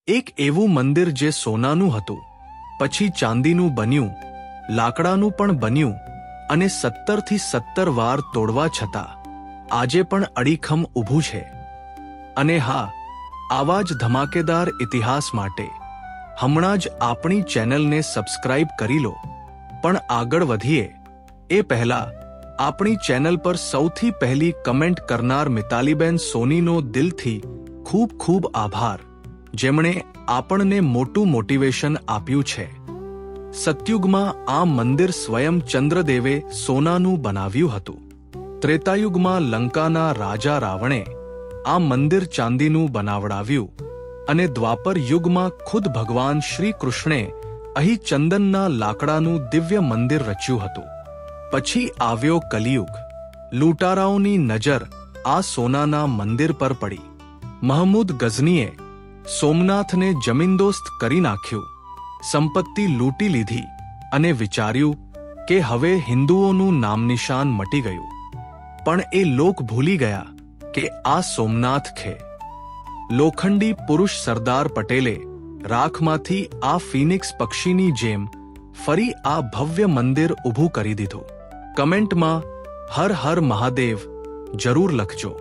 એક એવું મંદિર જે સોનાનું હતું, પછી ચાંદીનું બન્યું, લાકડાનું પણ બન્યું અને 17થી 17 વાર તોડવા છતાં આજે પણ અડીખમ ઊભું છે. અને હા, આવા જ ધમાકેદાર ઇતિહાસ માટે હમણાં જ આપણી ચેનલને સબસ્ક્રાઇબ કરી લો. પણ આગળ વધીએ એ પહેલા આપણી ચેનલ પર સૌથી પહેલી કમેન્ટ કરનાર મિતાલીબેન સોનીનો દિલથી ખૂબ ખૂબ આભાર, જેમણે આપણને મોટું મોટિવેશન આપ્યું છે. સતયુગમાં આ મંદિર સ્વયં ચંદ્રદેવે સોનાનું બનાવ્યું હતું. ત્રેતાયુગમાં લંકાના રાજા રાવણે આ મંદિર ચાંદીનું બનાવડાવ્યું અને દ્વાપર યુગમાં ખુદ ભગવાન શ્રી કૃષ્ણે અહીં ચંદનના લાકડાનું દિવ્ય મંદિર રચ્યું હતું. પછી આવ્યો કલિયુગ. લૂંટારાઓની નજર આ સોનાના મંદિર પર પડી. મહમૂદ ગઝનીએ સોમનાથને જમીનદોસ્ત કરી નાખ્યું, સંપત્તિ લૂંટી લીધી અને વિચાર્યું કે હવે હિન્દુઓનું નામનિશાન મટી ગયું. પણ એ લોક ભૂલી ગયા કે આ સોમનાથ છે. લોખંડી પુરુષ સરદાર પટેલે રાખમાંથી આ ફિનિક્સ પક્ષીની જેમ ફરી આ ભવ્ય મંદિર ઊભું કરી દીધું. કમેન્ટમાં હર હર મહાદેવ જરૂર લખજો.